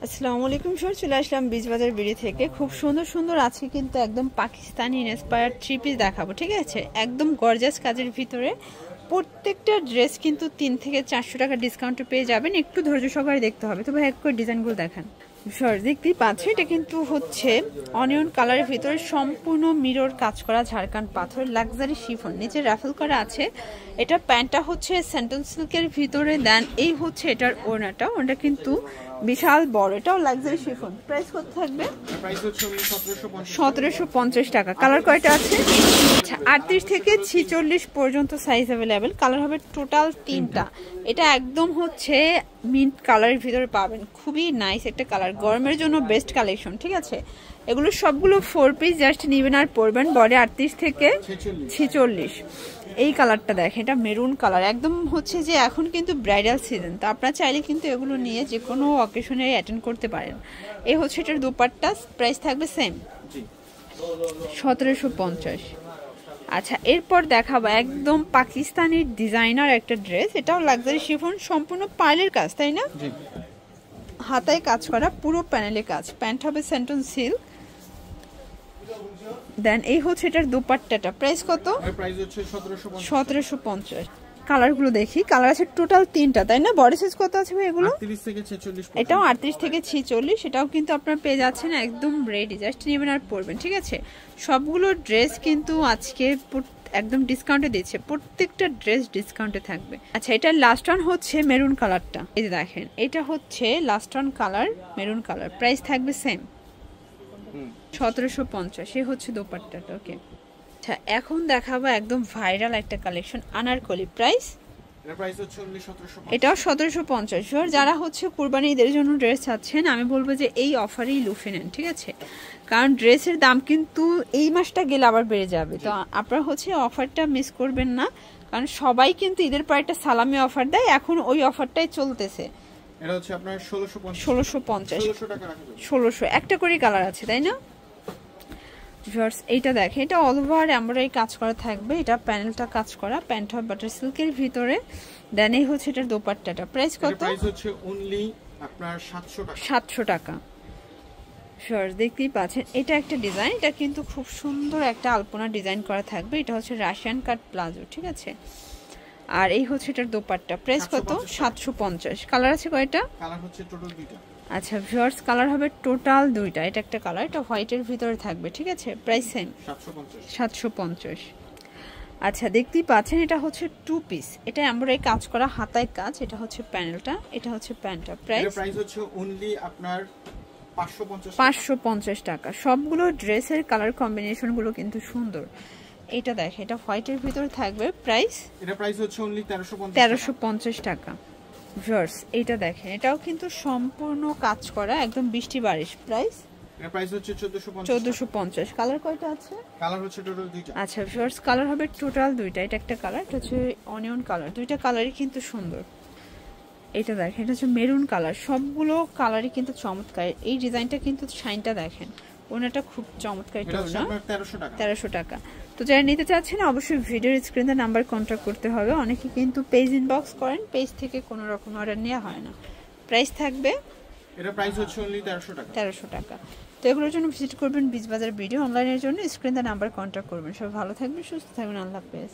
আসসালামু আলাইকুম স্যার, চলে আসলাম বীজ বাজার বিড়ি থেকে। খুব সুন্দর সুন্দর আছে কিন্তু একদম পাকিস্তানি ইন্সপায়ার্ড থ্রি পিস দেখাবো, ঠিক আছে? একদম গর্জাস কাজের ভিতরে প্রত্যেকটা ড্রেস কিন্তু 300 থেকে 400 টাকা ডিসকাউন্টে পেয়ে যাবেন। একটু ধৈর্য সহকারে দেখতে হবে। তো ভাই এক করে ডিজাইনগুলো দেখান। স্যার দেখতেই পাচ্ছি এটা কিন্তু হচ্ছে অনিয়ন কালারের ভিতরে সম্পূর্ণ মিরর কাজ করা ঝাড়খান্ড পাথর লাক্সারি শিফন, নিচে রাফেল করা আছে। এটা প্যান্টটা হচ্ছে স্যান্টন সিল্কের ভিতরে দেন। এই হচ্ছে এটার ওড়নাটা, ওটা কিন্তু বিশাল বড়, এটাও লাক্সারি শিফন। প্রাইস কত থাকবে? প্রাইস হচ্ছে 1750 টাকা। কালার কয়টা আছে? আচ্ছা, 38 থেকে 46 পর্যন্ত সাইজ অ্যাভেলেবেল। কালার হবে টোটাল 3টা। এটা একদম হচ্ছে মিন্ট কালারের ভিতরে পাবেন, খুবই নাইস একটা কালার, গরমের জন্য বেস্ট কালেকশন, ঠিক আছে? এগুলো সবগুলো 4 পিস, জাস্ট নিবেন আর পরবেন। বডি 38 থেকে 46। এই কালারটা দেখেন, এটা মেরুন কালার, একদম হচ্ছে যে এখন কিন্তু ব্রাইডাল সিজন, তো আপনারা চাইলে কিন্তু এগুলো নিয়ে যে কোনো অকেশনে অ্যাটেন্ড করতে পারেন। এই হচ্ছে এটার দুপাট্টা, প্রাইস থাকবে সেম 1750। আচ্ছা, এরপর দেখাবো একদম পাকিস্তানি ডিজাইনার একটা ড্রেস। এটাও লাক্সারি শিফন, সম্পূর্ণ পার্লের কাজ, তাই না? হাতায় কাজ করা, পুরো প্যানেলে কাজ। প্যান্ট হবে স্যান্টন সিল্ক। দেন এই হচ্ছে এটার দুপাট্টাটা, প্রাইস কত? প্রাইস হচ্ছে 1750। কালারগুলো দেখি, কালার আছে টোটাল 3টা, তাই না? বডি সাইজ কত আছে ভাই এগুলো? 38 থেকে 46। এটাও 38 থেকে 46। এটাও কিন্তু আপনারা পেয়ে যাচ্ছেন একদম রেডি, জাস্ট নেবেন আর পরবেন, ঠিক আছে? সবগুলো ড্রেস কিন্তু আজকে একদম ডিসকাউন্টে দিচ্ছে, প্রত্যেকটা ড্রেস ডিসকাউন্টে থাকবে। আচ্ছা, এটার লাস্ট ওয়ান হচ্ছে মেরুন কালারটা, এই যে দেখেন, এটা হচ্ছে last one colour maroon colour. Price থাকবে সেম 1750। এ হচ্ছে দোপাট্টাটা। ওকে, আচ্ছা এখন দেখাবো একদম ভাইরাল একটা কালেকশন, আনারকলি। প্রাইস এটাও 1750। যারা হচ্ছে কুরবানি ঈদের জন্য ড্রেস চাচ্ছেন, আমি বলবো যে এই অফারেই লুফে নেন, ঠিক আছে? কারণ ড্রেসের দাম কিন্তু এই মাসটা গেলে আবার বেড়ে যাবে, তো আপনারা হচ্ছে অফারটা মিস করবেন না। কারণ সবাই কিন্তু ঈদের পর একটা সালামি অফার দেয়, এখন ওই অফারটাই চলতেছে। এটা হচ্ছে আপনার 1650। 1600 একটা করে কালার আছে, তাই না? এইটা দেখে, এটা অল ওভার এমব্রয়ডারি কাজ করা থাকবে। এটা প্যানেলটা কাজ করা, প্যান্ট হবে বাটার সিল্কের ভিতরে। দেন এই হচ্ছে এটার দোপাট্টাটা। প্রাইস কত? প্রাইস হচ্ছে অনলি আপনার 700 টাকা। 700 টাকা। দেখতেই পাচ্ছেন, এটা একটা ডিজাইন, এটা কিন্তু খুব সুন্দর একটা আলপনা ডিজাইন করা থাকবে। এটা হচ্ছে রাশিয়ান কাট প্লাজো, ঠিক আছে? আর এই হচ্ছে এটার দোপাট্টা। প্রাইস কত? 750। কালার আছে কয়টা? কালার হচ্ছে টোটাল 2টা। আচ্ছা ভিউয়ার্স, কালার হবে টোটাল 2টা। এটা একটা কালার, এটা হোয়াইটের ভিতরে থাকবে, ঠিক আছে? Price same 750। আচ্ছা, দেখতেই পাচ্ছেন এটা হচ্ছে 2 পিস। এটা এমব্রয়ডারি কাজ করা, হাতায় কাজ। এটা হচ্ছে প্যানেলটা, এটা হচ্ছে প্যান্টটা। প্রাইস হচ্ছে অনলি আপনার 550 টাকা। সবগুলো ড্রেসের কালার কম্বিনেশন গুলো কিন্তু সুন্দর। এটা দেখে, এটা হোয়াইটের ভিতরে থাকবে। প্রাইস হচ্ছে অনলি 1350 টাকা। ভিউয়ার্স এইটা দেখেন, এটাও কিন্তু সম্পূর্ণ কাজ করা, একদম বৃষ্টি বারিশ। প্রাইস হচ্ছে 1450। কালার কয়টা আছে? কালার হচ্ছে টোটাল 2টা। আচ্ছা ভিউয়ার্স, কালার হবে টোটাল 2টা। এটা একটা কালার, এটা হচ্ছে অনিয়ন কালার। 2টা কালারই কিন্তু সুন্দর। এটা দেখেন, এটা হচ্ছে মেরুন কালার। সবগুলো কালারই কিন্তু চমৎকার। এই ডিজাইনটা কিন্তু শাইনটা দেখেন, ওনাটা খুব চমৎকার। এটা ওনা 1300 টাকা। তো যারা নিতে চাচ্ছেন অবশ্যই ভিডিওর স্ক্রিনে নাম্বার কন্ট্যাক্ট করতে হবে। অনেকে কিন্তু পেজ ইনবক্স করেন, পেজ থেকে কোনো রকম অর্ডার নেওয়া হয় না। প্রাইস থাকবে, এটা প্রাইস হচ্ছে অনলি 1300 টাকা। তো এগুলোর জন্য ভিজিট করবেন বীজ বাজার ভিডিও অনলাইনের জন্য, স্ক্রিনে নাম্বার কন্ট্যাক্ট করবেন। সবাই ভালো থাকবেন, সুস্থ থাকবেন, আল্লাহ হাফেজ।